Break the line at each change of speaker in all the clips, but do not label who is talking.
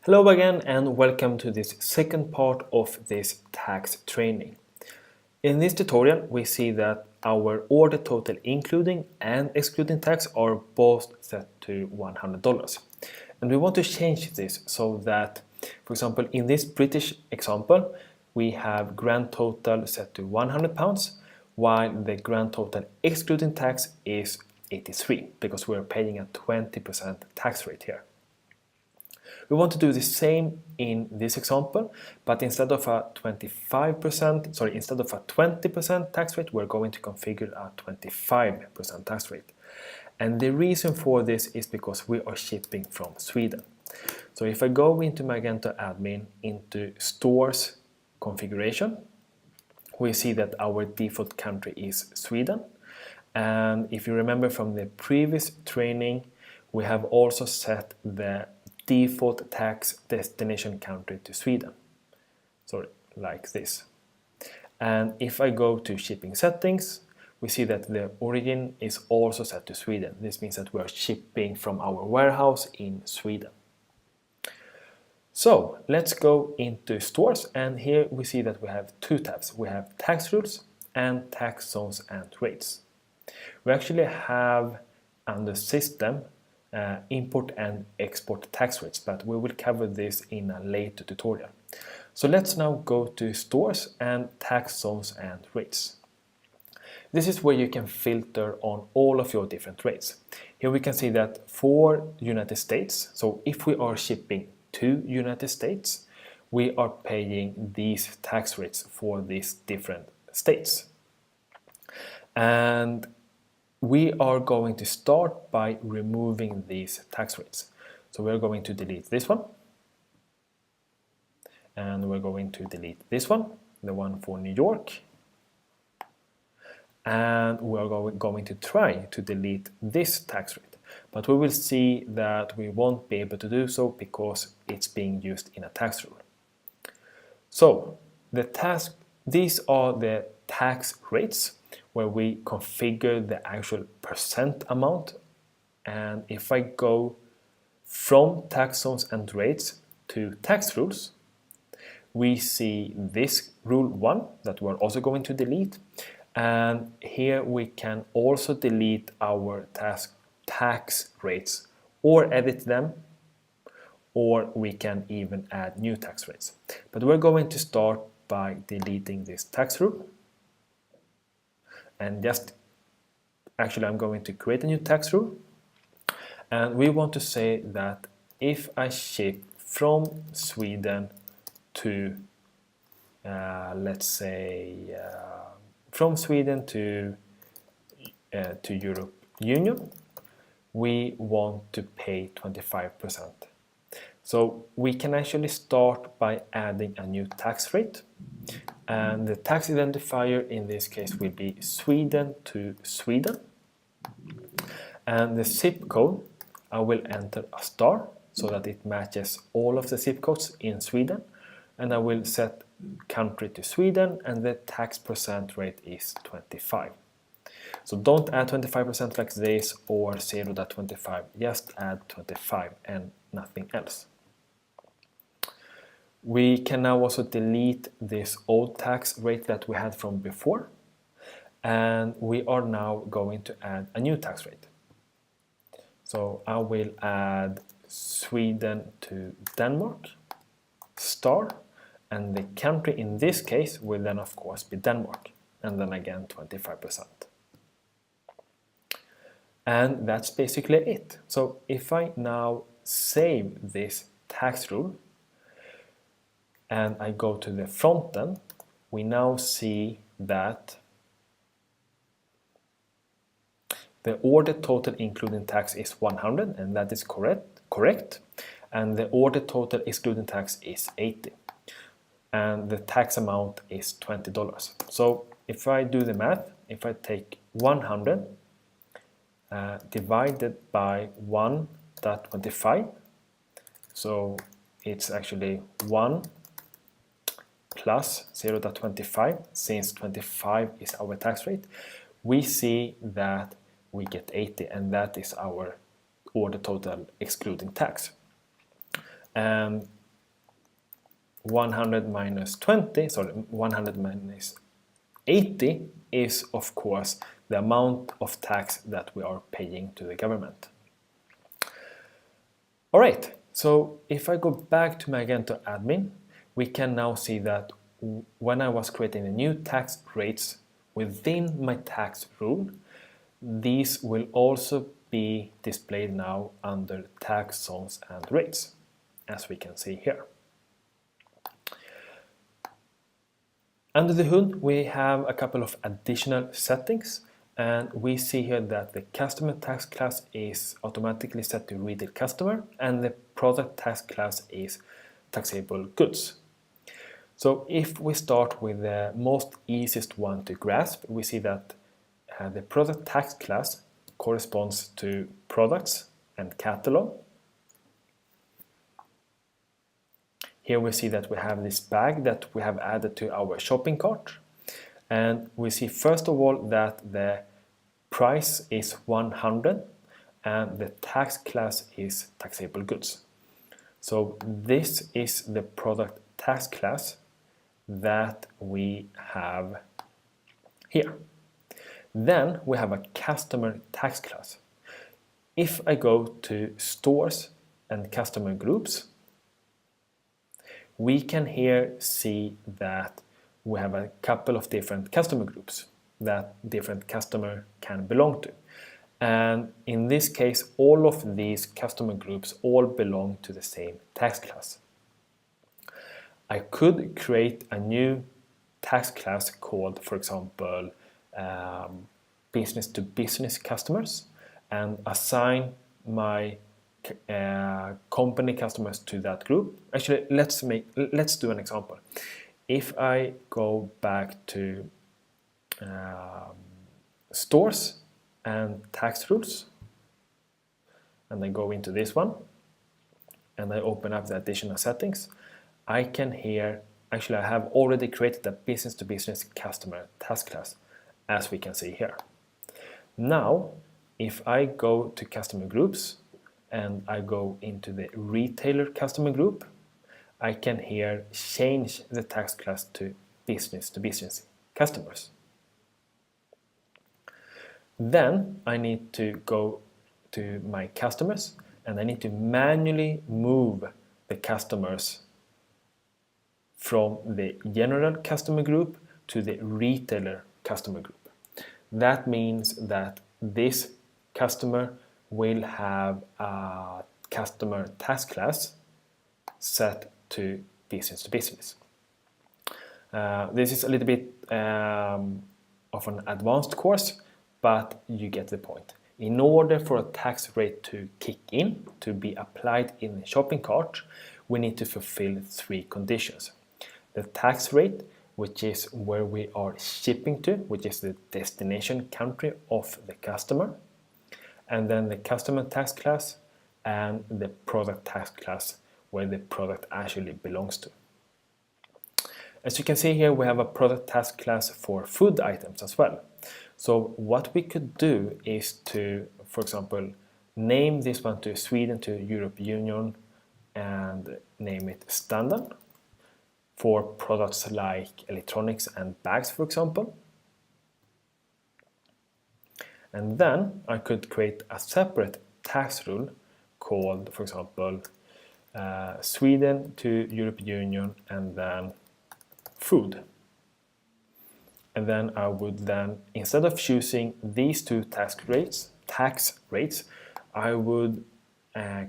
Hello again and welcome to this second part of this tax training. In this tutorial we see that our order total including and excluding tax are both set to $100. And we want to change this so that, for example, in this British example we have grand total set to £100 while the grand total excluding tax is 83 because we're paying a 20% tax rate here. We want to do the same in this example, but instead of a 20% tax rate, we're going to configure a 25% tax rate. And the reason for this is because we are shipping from Sweden. So if I go into Magento admin into stores configuration, we see that our default country is Sweden. And if you remember from the previous training, we have also set the default tax destination country to Sweden, so like this. And if I go to shipping settings, we see that the origin is also set to Sweden. This means that we are shipping from our warehouse in Sweden. So let's go into stores, and here we see that we have two tabs. We have tax rules and tax zones and rates. We actually have under system import and export tax rates, but we will cover this in a later tutorial. So let's now go to stores and tax zones and rates. This is where you can filter on all of your different rates. Here we can see that for United States, so if we are shipping to United States, we are paying these tax rates for these different states. And we are going to start by removing these tax rates. So we're going to delete this one. And we're going to delete this one, the one for New York. And we're going to try to delete this tax rate. But we will see that we won't be able to do so because it's being used in a tax rule. So these are the tax rates where we configure the actual percent amount. And if I go from tax zones and rates to tax rules, we see this rule 1 that we're also going to delete. And here we can also delete our tax rates or edit them, or we can even add new tax rates. But we're going to start by deleting this tax rule. And I'm going to create a new tax rule, and we want to say that if I ship from Sweden to let's say from Sweden to Europe Union, we want to pay 25%. So we can actually start by adding a new tax rate. And the tax identifier in this case will be Sweden to Sweden. And the zip code, I will enter a star so that it matches all of the zip codes in Sweden. And I will set country to Sweden, and the tax percent rate is 25. So don't add 25% like this or 0.25, just add 25 and nothing else. We can now also delete this old tax rate that we had from before, and we are now going to add a new tax rate. So I will add Sweden to Denmark, star, and the country in this case will then of course be Denmark, and then again 25%. And that's basically it. So if I now save this tax rule, and I go to the front end, we now see that the order total including tax is 100, and that is correct. And the order total excluding tax is 80. And the tax amount is $20. So if I do the math, if I take 100 divided by 1.25, so it's actually 1 plus 0.25, since 25 is our tax rate, we see that we get 80, and that is our order total excluding tax. And 100 minus 20, sorry, 100 minus 80 is of course the amount of tax that we are paying to the government. Alright, so if I go back to Magento admin, we can now see that when I was creating the new tax rates within my tax rule, these will also be displayed now under tax zones and rates, as we can see here. Under the hood, we have a couple of additional settings, and we see here that the customer tax class is automatically set to retail customer, and the product tax class is taxable goods. So if we start with the most easiest one to grasp, we see that the product tax class corresponds to products and catalog. Here we see that we have this bag that we have added to our shopping cart, and we see first of all that the price is 100 and the tax class is taxable goods. So this is the product tax class that we have here. Then we have a customer tax class. If I go to stores and customer groups, we can here see that we have a couple of different customer groups that different customer can belong to. And in this case, all of these customer groups all belong to the same tax class. I could create a new tax class called, for example, business-to-business customers, and assign my company customers to that group. Actually, let's do an example. If I go back to stores and tax rules, and I go into this one, and I open up the additional settings, I can here, actually I have already created a business-to-business customer tax class, as we can see here. Now, if I go to customer groups and I go into the retailer customer group, I can here change the tax class to business customers. Then I need to go to my customers and I need to manually move the customers from the general customer group to the retailer customer group. That means that this customer will have a customer tax class set to business. This is a little bit of an advanced course, but you get the point. In order for a tax rate to kick in, to be applied in the shopping cart, we need to fulfill 3 conditions. The tax rate, which is where we are shipping to, which is the destination country of the customer, and then the customer tax class and the product tax class, where the product actually belongs to. As you can see here, we have a product tax class for food items as well. So what we could do is to, for example, name this one to Sweden, to European Union, and name it standard for products like electronics and bags, for example. And then I could create a separate tax rule called, for example, Sweden to European Union, and then food. And then I would then, instead of choosing these 2 tax rates, I would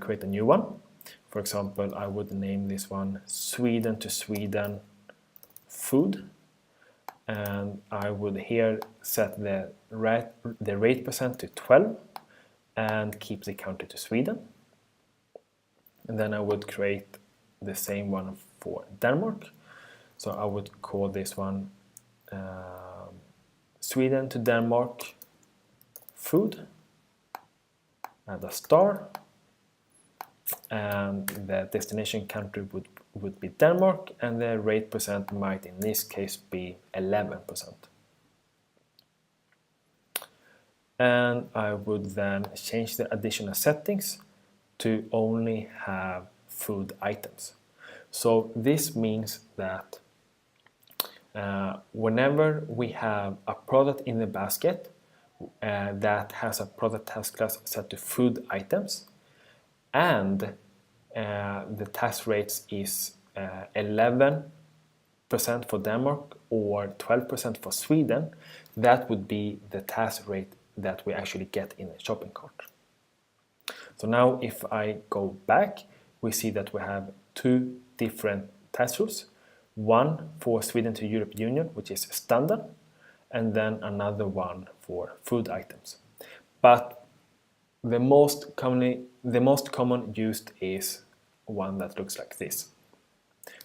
create a new one. For example, I would name this one Sweden to Sweden food, and I would here set the rate percent to 12 and keep the country to Sweden. And then I would create the same one for Denmark. So I would call this one Sweden to Denmark food, add a star, and the destination country would be Denmark, and the rate percent might in this case be 11%. And I would then change the additional settings to only have food items. So this means that whenever we have a product in the basket that has a product tax class set to food items, and the tax rates is 11% for Denmark or 12% for Sweden, that would be the tax rate that we actually get in the shopping cart. So now if I go back, we see that we have two different tax rules. One for Sweden to European Union, which is standard, and then another one for food items. But the most common used is one that looks like this,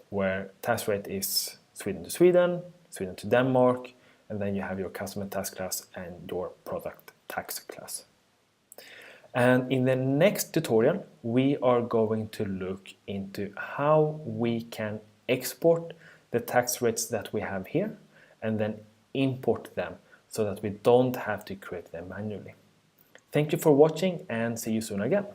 where tax rate is Sweden to Sweden, Sweden to Denmark, and then you have your customer tax class and your product tax class. And in the next tutorial, we are going to look into how we can export the tax rates that we have here and then import them so that we don't have to create them manually. Thank you for watching and see you soon again.